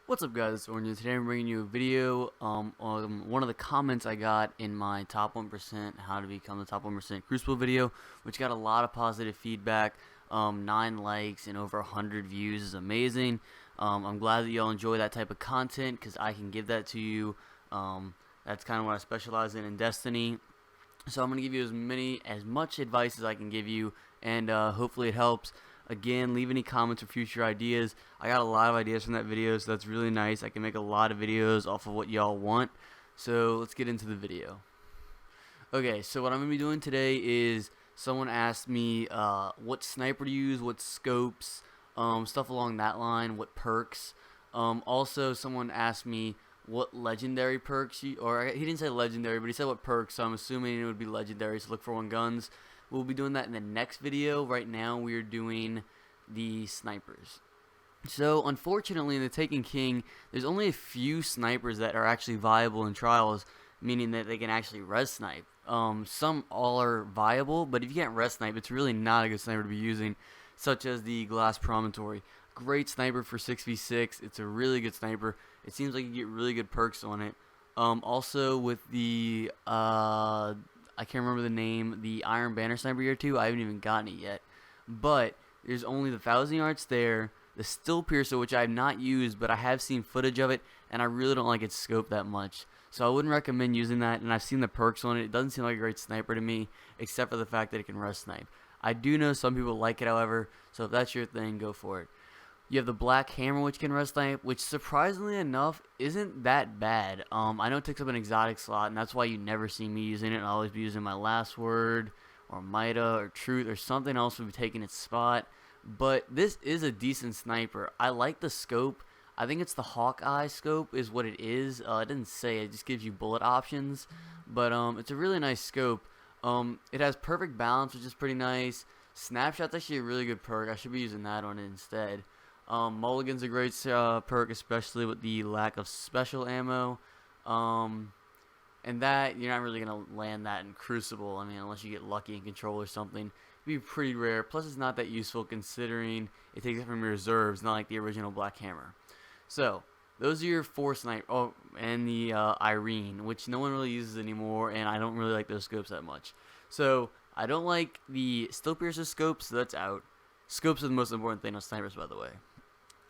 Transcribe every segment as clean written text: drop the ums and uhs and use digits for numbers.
What's up, guys? It's Orange. Today I'm bringing you a video on one of the comments I got in my top 1% how to become the top 1% Crucible video, which got a lot of positive feedback. 9 likes and over 100 views is amazing. I'm glad that y'all enjoy that type of content because I can give that to you. That's kind of what I specialize in Destiny. So I'm going to give you as much advice as I can give you, and hopefully it helps. Again, leave any comments or future ideas. I got a lot of ideas from that video, so that's really nice. I can make a lot of videos off of what y'all want. So let's get into the video. Okay, so what I'm going to be doing today is someone asked me what sniper to use, what scopes, stuff along that line, what perks. Also, someone asked me what legendary perks, he didn't say legendary, but he said what perks, so I'm assuming it would be legendary, so look for one guns. We'll be doing that in the next video. Right now we are doing the snipers. So unfortunately in the Taken King, there's only a few snipers that are actually viable in trials, meaning that they can actually res snipe. Some all are viable, but if you can't res snipe, it's really not a good sniper to be using, such as the Glass Promontory. Great sniper for 6v6. It's a really good sniper. It seems like you get really good perks on it. Also with the I can't remember the name, the Iron Banner Sniper Year 2, I haven't even gotten it yet. But there's only the 1,000 yards there, the Still Piercer, which I have not used, but I have seen footage of it, and I really don't like its scope that much. So I wouldn't recommend using that, and I've seen the perks on it. It doesn't seem like a great sniper to me, except for the fact that it can res snipe. I do know some people like it, however, so if that's your thing, go for it. You have the Black Hammer, which can res snipe, which surprisingly enough isn't that bad. I know it takes up an exotic slot, and that's why you never see me using it. I'll always be using my Last Word, or Mida, or Truth, or something else would be taking its spot. But this is a decent sniper. I like the scope. I think it's the Hawkeye scope is what it is. It didn't say, it just gives you bullet options. But it's a really nice scope. It has perfect balance, which is pretty nice. Snapshot's actually a really good perk. I should be using that on it instead. Mulligan's a great perk, especially with the lack of special ammo. And that, you're not really going to land that in Crucible. I mean, unless you get lucky in Control or something. It'd be pretty rare. Plus, it's not that useful considering it takes it from your reserves, not like the original Black Hammer. So, those are your 4 sniper. Oh, and the Irene, which no one really uses anymore, and I don't really like those scopes that much. So, I don't like the Still Piercer scopes, so that's out. Scopes are the most important thing on snipers, by the way.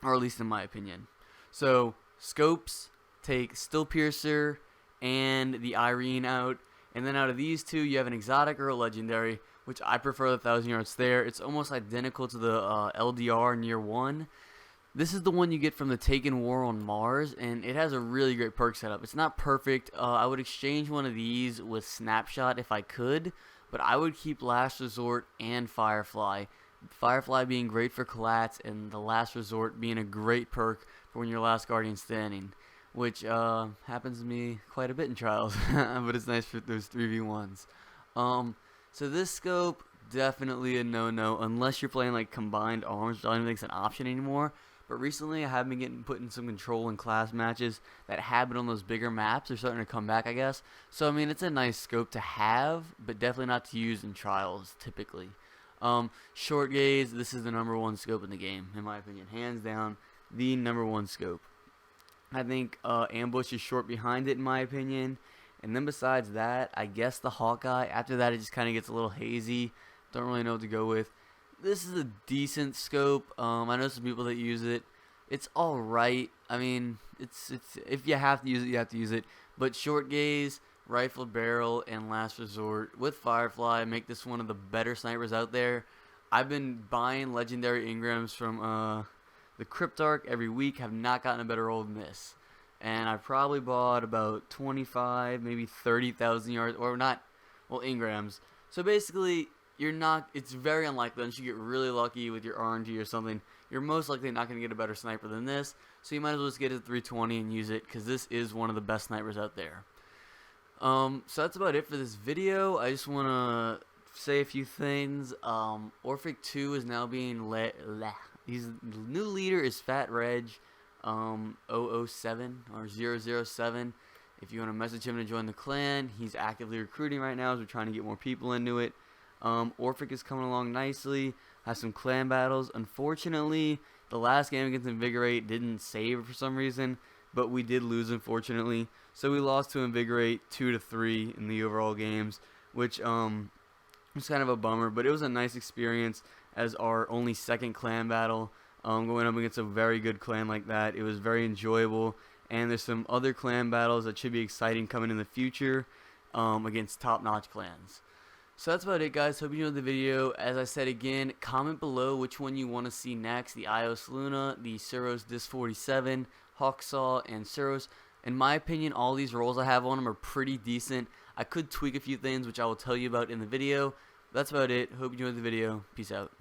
Or at least in my opinion. So, scopes, take Still Piercer and the Irene out. And then out of these two, you have an exotic or a legendary, which I prefer the 1,000 yards there. It's almost identical to the LDR in year 1. This is the one you get from the Taken War on Mars, and it has a really great perk setup. It's not perfect. I would exchange one of these with Snapshot if I could, but I would keep Last Resort and Firefly. Firefly being great for Colats, and the Last Resort being a great perk for when you're last Guardian standing, which happens to me quite a bit in trials, but it's nice for those 3v1s. So this scope, definitely a no-no, unless you're playing like combined arms, which I don't even think it's an option anymore. But recently I have been getting put in some Control and Class matches that have been on those bigger maps. They're starting to come back, I guess. So I mean, it's a nice scope to have, but definitely not to use in trials typically. Short gaze, this is the #1 scope in the game, in my opinion. Hands down, the #1 scope. I think Ambush is short behind it, in my opinion. And then besides that, I guess the Hawkeye. After that, it just kind of gets a little hazy. Don't really know what to go with. This is a decent scope. I know some people that use it. It's alright. I mean, it's if you have to use it, you have to use it. But short gaze, rifled barrel, and Last Resort with Firefly make this one of the better snipers out there. I've been buying legendary Ingrams from the Cryptarch every week. Have not gotten a better roll than this. And I probably bought about 25, maybe 30,000 yards, or not, well, Ingrams. So basically, it's very unlikely, unless you get really lucky with your RNG or something, you're most likely not going to get a better sniper than this. So you might as well just get it at 320 and use it, because this is one of the best snipers out there. So that's about it for this video. I just want to say a few things. Orphic 2 is now being his new leader is Fat Reg 007 or 007. If you want to message him to join the clan, he's actively recruiting right now as we're trying to get more people into it. Orphic is coming along nicely, has some clan battles. Unfortunately, The last game against Invigorate didn't save for some reason, but we did lose, unfortunately. So we lost to Invigorate 2-3 in the overall games, which was kind of a bummer. But it was a nice experience as our only second clan battle, going up against a very good clan like that. It was very enjoyable, and there's some other clan battles that should be exciting coming in the future against top-notch clans. So that's about it, guys. Hope you enjoyed the video. As I said again, comment below which one you want to see next: the Ios Luna, the Suros Dis-47, Hawksaw, and Suros. In my opinion, all these rolls I have on them are pretty decent. I could tweak a few things, which I will tell you about in the video. That's about it. Hope you enjoyed the video. Peace out.